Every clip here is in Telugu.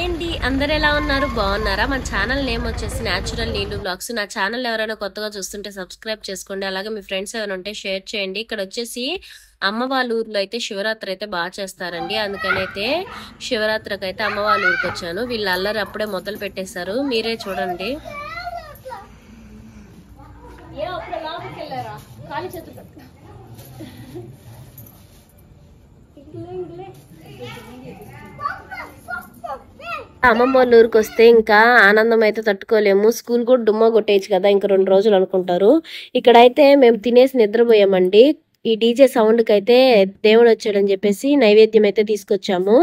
ఏంటి అందరు ఎలా ఉన్నారు? బాగున్నారా? మన ఛానల్ నేమ్ వచ్చేసి న్యాచురల్ నీళ్ళు బ్లాగ్స్. నా ఛానల్ ఎవరైనా కొత్తగా చూస్తుంటే సబ్స్క్రైబ్ చేసుకోండి. అలాగే మీ ఫ్రెండ్స్ ఎవరైనా ఉంటే షేర్ చేయండి. ఇక్కడ వచ్చేసి అమ్మ వాళ్ళ ఊర్లో అయితే శివరాత్రి అయితే బాగా చేస్తారండి. అందుకని అయితే శివరాత్రికి అయితే అమ్మ వాళ్ళ ఊరికి వచ్చాను. వీళ్ళు అల్లరి అప్పుడే మొదలు పెట్టేశారు, మీరే చూడండి. అమ్మమ్మ వాళ్ళ ఊరికి వస్తే ఇంకా ఆనందం అయితే తట్టుకోలేము. స్కూల్ కూడా డుమ్మా కొట్టేయచ్చు కదా, ఇంకా 2 రోజులు అనుకుంటారు. ఇక్కడైతే మేము తినేసి నిద్రపోయామండి. ఈ డీజే సౌండ్ కి అయితే దేవుడు వచ్చాడని చెప్పేసి నైవేద్యం అయితే తీసుకొచ్చాము.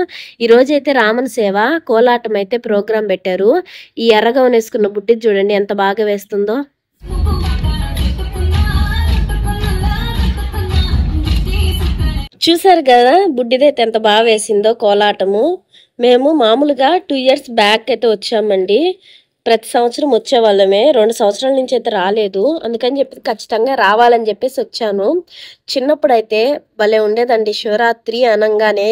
ఈ రోజు అయితే రామన్ సేవ కోలాటం అయితే ప్రోగ్రాం పెట్టారు. ఈ ఎర్రగౌన్ వేసుకున్న బుడ్డి చూడండి ఎంత బాగా వేస్తుందో. చూసారు కదా బుడ్డిదైతే ఎంత బాగా వేసిందో కోలాటము. మేము మామూలుగా 2 years బ్యాక్ అయితే వచ్చామండి. ప్రతి సంవత్సరం వచ్చేవాళ్ళమే. 2 సంవత్సరాల నుంచి అయితే రాలేదు. అందుకని చెప్పి ఖచ్చితంగా రావాలని చెప్పేసి వచ్చాను. చిన్నప్పుడు అయితే భలే ఉండేదండి. శివరాత్రి అనగానే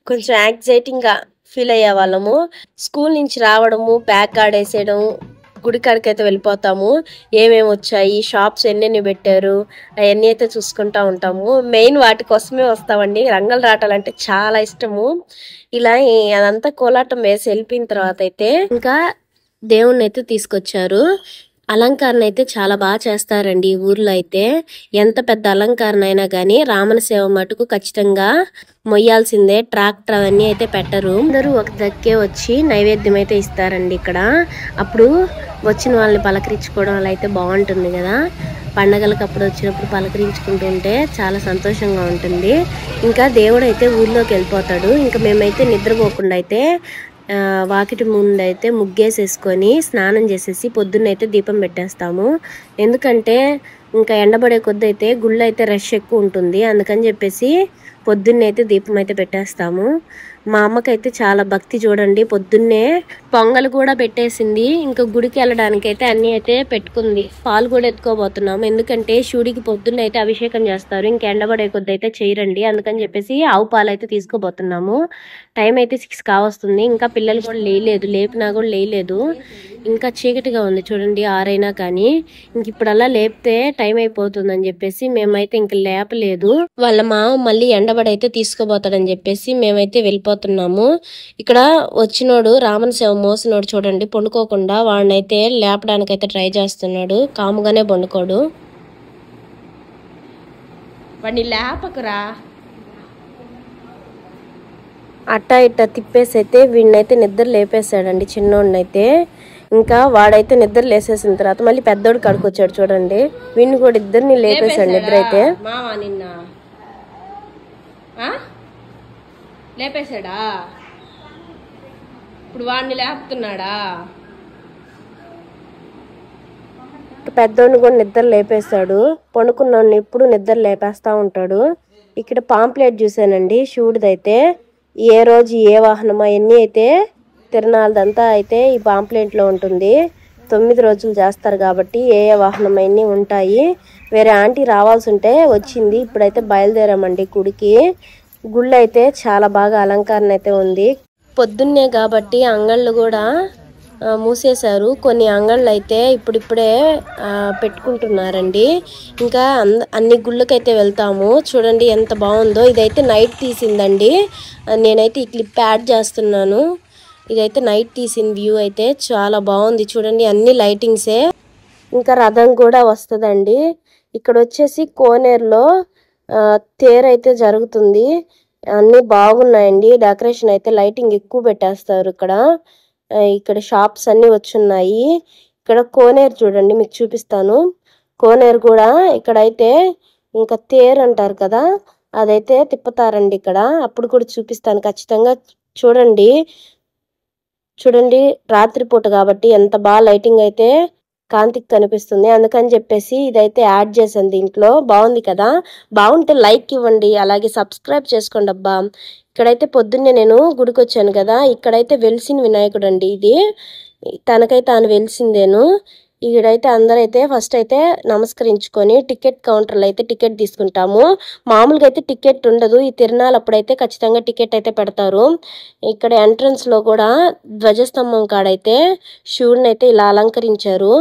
కొంచెం యాంగ్జైటీగా ఫీల్ అయ్యే వాళ్ళము. స్కూల్ నుంచి రావడము, బ్యాగ్ ఆడేసేయడం, గుడి కాడికైతే వెళ్ళిపోతాము. ఏమేమి వచ్చాయి, షాప్స్ ఎన్నెన్ని పెట్టారు, అవన్నీ అయితే చూసుకుంటా ఉంటాము. మెయిన్ వాటి కోసమే వస్తామండి. రంగులు రాటాలంటే చాలా ఇష్టము. ఇలా అదంతా కోలాటం వేసి వెళ్ళిపోయిన తర్వాత అయితే ఇంకా దేవుణ్ణి అయితే తీసుకొచ్చారు. అలంకరణ అయితే చాలా బాగా చేస్తారండి ఈ ఊర్లో అయితే. ఎంత పెద్ద అలంకరణ అయినా కానీ రామన సేవ మటుకు ఖచ్చితంగా మొయ్యాల్సిందే. ట్రాక్టర్ అవన్నీ అయితే పెట్టరు. అందరూ ఒక దక్కే వచ్చి నైవేద్యం అయితే ఇస్తారండి ఇక్కడ. అప్పుడు వచ్చిన వాళ్ళని పలకరించుకోవడం అలా అయితే బాగుంటుంది కదా. పండగలకు అప్పుడు వచ్చినప్పుడు పలకరించుకుంటుంటే చాలా సంతోషంగా ఉంటుంది. ఇంకా దేవుడు అయితే ఊర్లోకి వెళ్ళిపోతాడు. ఇంకా మేమైతే నిద్రపోకుండా అయితే వాకిటి ముందు అయితే ముగ్గేసేసుకొని స్నానం చేసేసి పొద్దున్నైతే దీపం పెట్టేస్తాము. ఎందుకంటే ఇంకా ఎండబడే కొద్ది అయితే గుళ్ళు అయితే రష్ ఎక్కువ ఉంటుంది. అందుకని చెప్పేసి పొద్దున్నే అయితే దీపం అయితే పెట్టేస్తాము. మా అమ్మకైతే చాలా భక్తి చూడండి. పొద్దున్నే పొంగల్ కూడా పెట్టేసింది. ఇంకా గుడికి వెళ్ళడానికి అయితే అన్ని అయితే పెట్టుకుంది. పాలు కూడా ఎత్తుకోబోతున్నాము. ఎందుకంటే శివుడికి పొద్దున్నే అయితే అభిషేకం చేస్తారు. ఇంకా ఎండబడే కొద్ది అయితే చేయరండి. అందుకని చెప్పేసి ఆవు పాలు అయితే తీసుకోబోతున్నాము. టైం అయితే 6 కావస్తుంది. ఇంకా పిల్లలు కూడా లేపినా కూడా లేయలేదు. ఇంకా చీకటిగా ఉంది చూడండి 6 అయినా కానీ. ఇంక ఇప్పుడల్లా లేపితే టైం అయిపోతుందని చెప్పేసి మేమైతే ఇంక లేపలేదు. వాళ్ళ మామ మళ్ళీ ఎండబడైతే తీసుకోబోతాడని చెప్పేసి మేమైతే వెళ్ళిపోతున్నాము. ఇక్కడ వచ్చినోడు రామన్ సేవ మోసినోడు చూడండి పండుకోకుండా వాడినైతే లేపడానికైతే ట్రై చేస్తున్నాడు. కాముగానే పండుకోడు. వాడిని లేపకురా. అట్టా ఇట్టా తిప్పేసి అయితే వీడినైతే నిద్ర లేపేశాడండి చిన్నోడినైతే. ఇంకా వాడైతే నిద్ర లేసేసిన తర్వాత మళ్ళీ పెద్దోడు కడుకొచ్చాడు చూడండి. వీడిని కూడా ఇద్దరిని లేపేశాడు నిద్ర అయితే. మావా నిన్న లేపేశాడా? ఇప్పుడు వాడిని లేపుతున్నాడా? పెద్దోడిని కూడా నిద్ర లేపేశాడు. పండుకున్నోడిని ఎప్పుడు నిద్ర లేపేస్తా ఉంటాడు. ఇక్కడ పాంప్లెట్ చూసానండి శివుడిదైతే. ఏ రోజు ఏ వాహనం అవన్నీ అయితే తిరణాలదంతా అయితే ఈ పాంప్లెట్ లో ఉంటుంది. 9 రోజులు చేస్తారు కాబట్టి ఏ వాహనం అన్నీ ఉంటాయి. వేరే ఆంటీ రావాల్సి ఉంటే వచ్చింది. ఇప్పుడైతే బయలుదేరామండి గుడికి. గుళ్ళు అయితే చాలా బాగా అలంకరణ అయితే ఉంది. పొద్దున్నే కాబట్టి అంగళ్ళు కూడా మూసేశారు. కొన్ని అంగళ్ళు అయితే ఇప్పుడిప్పుడే పెట్టుకుంటున్నారండి. ఇంకా అన్ని గుళ్ళకైతే వెళ్తాము. చూడండి ఎంత బాగుందో. ఇదైతే నైట్ తీసిందండి. నేనైతే ఈ క్లిప్ యాడ్ చేస్తున్నాను. ఇదైతే నైట్ తీసిన వ్యూ అయితే చాలా బాగుంది చూడండి. అన్ని లైటింగ్సే. ఇంకా రథం కూడా వస్తుందండి. ఇక్కడ వచ్చేసి కోనేరులో తేరైతే జరుగుతుంది. అన్ని బాగున్నాయండి. డెకరేషన్ అయితే లైటింగ్ ఎక్కువ పెట్టేస్తారు ఇక్కడ. ఇక్కడ షాప్స్ అన్ని వచ్చున్నాయి. ఇక్కడ కోనేరు చూడండి మీకు చూపిస్తాను. కోనేరు కూడా ఇక్కడైతే ఇంకా తేరు అంటారు కదా, అదైతే తిప్పుతారండి ఇక్కడ. అప్పుడు కూడా చూపిస్తాను ఖచ్చితంగా. చూడండి రాత్రిపూట కాబట్టి ఎంత బాగా లైటింగ్ అయితే కాంతికి కనిపిస్తుంది. అందుకని చెప్పేసి ఇదైతే యాడ్ చేశాను దీంట్లో. బాగుంది కదా. బాగుంటే లైక్ ఇవ్వండి, అలాగే సబ్స్క్రైబ్ చేసుకోండి అబ్బా. ఇక్కడైతే పొద్దున్నే నేను గుడికి వచ్చాను కదా. ఇక్కడైతే వెలిసిన వినాయకుడు అండి ఇది. తనకైతే తాను వెలిసిందేను. ఈడైతే అందరైతే ఫస్ట్ అయితే నమస్కరించుకొని టికెట్ కౌంటర్లో అయితే టికెట్ తీసుకుంటాము. మామూలుగా అయితే టికెట్ ఉండదు. ఈ తిరునాళ్ళ అప్పుడైతే ఖచ్చితంగా టికెట్ అయితే పెడతారు. ఇక్కడ ఎంట్రన్స్ లో కూడా ధ్వజస్తంభం కాడైతే శివుడిని అయితే ఇలా అలంకరించారు.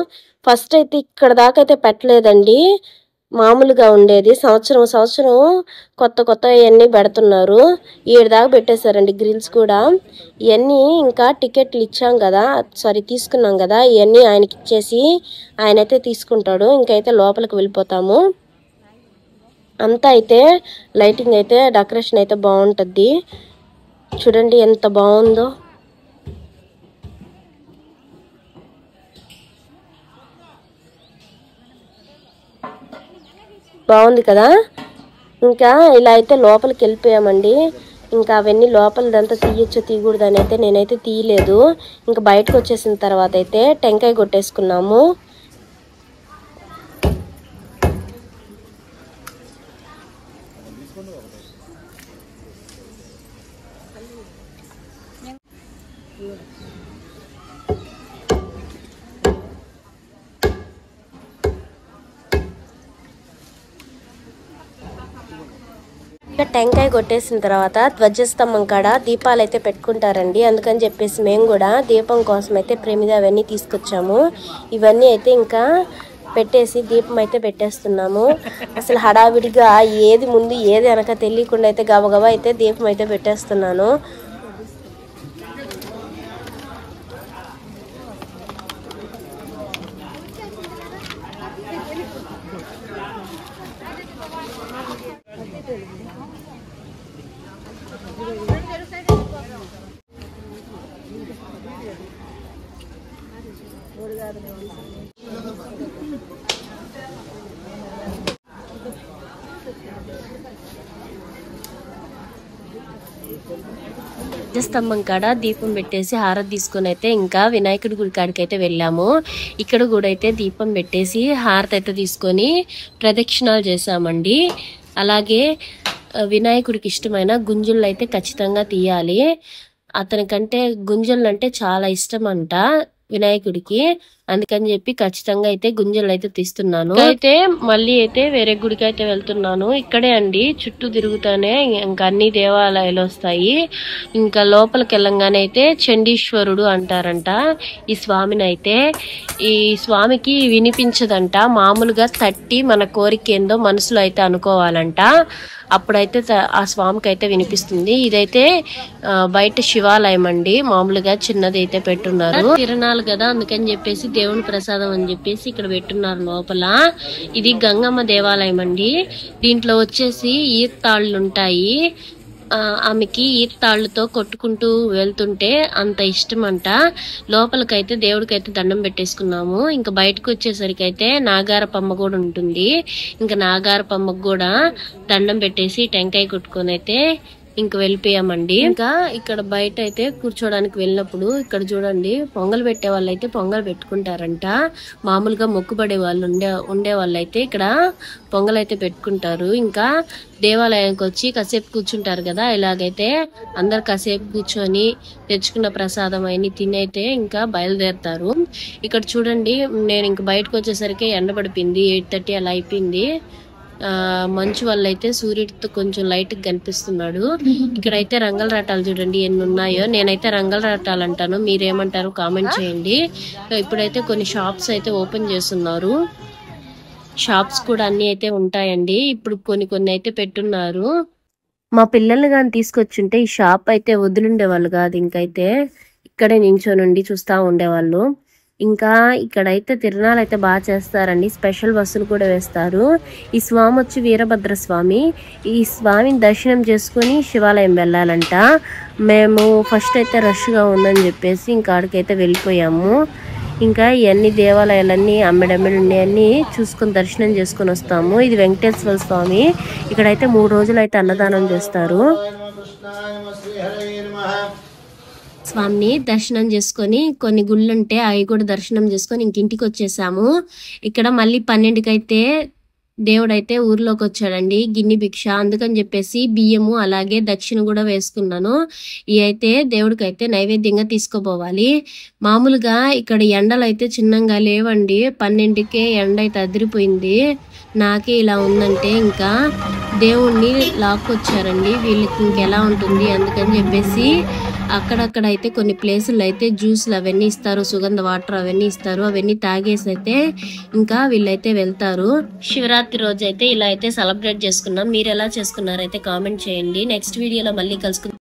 ఫస్ట్ అయితే ఇక్కడ దాకా అయితే పెట్టలేదండి, మామూలుగా ఉండేది. సంవత్సరం కొత్త ఇవన్నీ పెడుతున్నారు. 7 దాకా పెట్టేశారండి గ్రిల్స్ కూడా. ఇవన్నీ ఇంకా టికెట్లు ఇచ్చాం కదా, సారీ తీసుకున్నాం కదా, ఇవన్నీ ఆయనకి ఇచ్చేసి ఆయనైతే తీసుకుంటాడు. ఇంకైతే లోపలికి వెళ్ళిపోతాము. అంతా అయితే లైటింగ్ అయితే డెకరేషన్ అయితే బాగుంటుంది. చూడండి ఎంత బాగుందో. బాగుంది కదా. ఇంకా ఇలా అయితే లోపలికి వెళ్ళిపోయామండి. ఇంకా అవన్నీ లోపలదంతా తీయొచ్చు తీయకూడదు అని అయితే నేనైతే తీయలేదు. ఇంకా బయటకు వచ్చేసిన తర్వాత అయితే టెంకాయ కొట్టేసుకున్నాము. టెంకాయ కొట్టేసిన తర్వాత ధ్వజస్తంభం కాడ దీపాలు అయితే పెట్టుకుంటారండి. అందుకని చెప్పేసి మేము కూడా దీపం కోసం అయితే ప్రమిద అవన్నీ తీసుకొచ్చాము. ఇవన్నీ అయితే ఇంకా పెట్టేసి దీపం అయితే పెట్టేస్తున్నాము. అసలు హడావిడిగా ఏది ముందు ఏది వెనక తెలియకుండా అయితే గబగబా అయితే దీపం అయితే పెట్టేస్తున్నాను. ధ్వజస్తంభం కాడ దీపం పెట్టేసి హారతి తీసుకొని అయితే ఇంకా వినాయకుడి గుడి కాడికి అయితే వెళ్ళాము. ఇక్కడ కూడా అయితే దీపం పెట్టేసి హారతి అయితే తీసుకొని ప్రదక్షిణాలు చేసామండి. అలాగే వినాయకుడికి ఇష్టమైన గుంజుళ్ళు అయితే ఖచ్చితంగా తీయాలి. అతనికంటే గుంజళ్ళు అంటే చాలా ఇష్టం అంట వినాయకుడికి. అందుకని చెప్పి ఖచ్చితంగా అయితే గుంజలు అయితే తీస్తున్నాను. అయితే మళ్ళీ అయితే వేరే గుడికి అయితే వెళ్తున్నాను. ఇక్కడే అండి చుట్టూ తిరుగుతానే ఇంకా అన్ని దేవాలయాలు వస్తాయి. ఇంకా లోపలికి వెళ్ళంగానే అయితే చండీశ్వరుడు అంటారంట ఈ స్వామిని. అయితే ఈ స్వామికి వినిపించదంట, మామూలుగా తట్టి మన కోరిక ఏందో మనసులో అయితే అనుకోవాలంట, అప్పుడైతే ఆ స్వామికి అయితే వినిపిస్తుంది. ఇదైతే బయట శివాలయం అండి, మామూలుగా చిన్నది అయితే పెట్టున్నారు. తిరణాలు కదా అందుకని చెప్పేసి దేవుని ప్రసాదం అని చెప్పేసి ఇక్కడ పెట్టున్నారు లోపల. ఇది గంగమ్మ దేవాలయం అండి. దీంట్లో వచ్చేసి ఈత్తాళ్ళు ఉంటాయి. ఆమెకి ఈత్తాళ్ళతో కొట్టుకుంటూ వెళ్తుంటే అంత ఇష్టం అంట. లోపలికైతే దేవుడికైతే దండం పెట్టేసుకున్నాము. ఇంకా బయటకు వచ్చేసరికి అయితే నాగారపమ్మ కూడా ఉంటుంది. ఇంకా నాగారపమ్మకు కూడా దండం పెట్టేసి టెంకాయ కొట్టుకొని అయితే ఇంక వెళ్ళిపోయామండి. ఇంకా ఇక్కడ బయట అయితే కూర్చోడానికి వెళ్ళినప్పుడు ఇక్కడ చూడండి పొంగల్ పెట్టే వాళ్ళు అయితే పొంగల్ పెట్టుకుంటారంట. మామూలుగా మొక్కుబడే వాళ్ళు ఉండే వాళ్ళు అయితే ఇక్కడ పొంగల్ అయితే పెట్టుకుంటారు. ఇంకా దేవాలయానికి వచ్చి కాసేపు కూర్చుంటారు కదా, ఇలాగైతే అందరు కాసేపు కూర్చొని తెచ్చుకున్న ప్రసాదం అయినా తినైతే ఇంకా బయలుదేరుతారు. ఇక్కడ చూడండి నేను ఇంక బయటకు వచ్చేసరికి ఎండబడిపోయింది, 8:30 అలా అయిపోయింది. మంచు వల్ల అయితే సూర్యుడితో కొంచెం లైట్ గా కనిపిస్తున్నాడు. ఇక్కడైతే రంగల రాటాలు చూడండి ఎన్ని ఉన్నాయో. నేనైతే రంగల రాటాలు అంటాను, మీరేమంటారు కామెంట్ చేయండి. ఇప్పుడైతే కొన్ని షాప్స్ అయితే ఓపెన్ చేస్తున్నారు. షాప్స్ కూడా అన్ని అయితే ఉంటాయండి. ఇప్పుడు కొన్ని అయితే పెట్టున్నారు. మా పిల్లల్ని కానీ తీసుకొచ్చుంటే ఈ షాప్ అయితే వదిలిండేవాళ్ళు కాదు, ఇంకైతే ఇక్కడే నించోనుండి చూస్తా ఉండేవాళ్ళు. ఇంకా ఇక్కడైతే తిరునాళ్ళు అయితే బాగా చేస్తారండి. స్పెషల్ బస్సులు కూడా వేస్తారు. ఈ స్వామి వచ్చి వీరభద్ర స్వామి. ఈ స్వామిని దర్శనం చేసుకుని శివాలయం వెళ్ళాలంట. మేము ఫస్ట్ అయితే రష్గా ఉందని చెప్పేసి ఇంకా ఆడికైతే వెళ్ళిపోయాము. ఇంకా ఇవన్నీ దేవాలయాలన్నీ అమ్మిడమ్మిడి ఉన్నాయన్నీ చూసుకొని దర్శనం చేసుకొని వస్తాము. ఇది వెంకటేశ్వర స్వామి. ఇక్కడైతే 3 రోజులు అయితే అన్నదానం చేస్తారు. స్వామిని దర్శనం చేసుకొని కొన్ని గుళ్ళు ఉంటే అవి కూడా దర్శనం చేసుకొని ఇంటికి వచ్చేసాము. ఇక్కడ మళ్ళీ 12కి అయితే దేవుడైతే ఊర్లోకి వచ్చాడండి, గిన్నె భిక్ష. అందుకని చెప్పేసి బియ్యము అలాగే దక్షిణ కూడా వేసుకున్నాను. ఇవి అయితే దేవుడికి అయితే నైవేద్యంగా తీసుకోపోవాలి. మామూలుగా ఇక్కడ ఎండలు అయితే చిన్నంగా లేవండి. 12కే ఎండ అయితే అదిరిపోయింది. నాకే ఇలా ఉందంటే ఇంకా దేవుణ్ణి లాక్కొచ్చారండి. వీళ్ళకి ఇంకెలా ఉంటుంది అందుకని చెప్పేసి అక్కడక్కడ అయితే కొన్ని ప్లేసుల్లో అయితే జ్యూస్లు అవన్నీ ఇస్తారు, సుగంధ వాటర్ అవన్నీ ఇస్తారు. అవన్నీ తాగేసి అయితే ఇంకా వీళ్ళైతే వెళ్తారు. శివరాత్రి రోజు అయితే ఇలా అయితే సెలబ్రేట్ చేసుకున్నాం. మీరు ఎలా చేసుకున్నారైతే కామెంట్ చేయండి. నెక్స్ట్ వీడియోలో మళ్ళీ కలుసుకుందాం.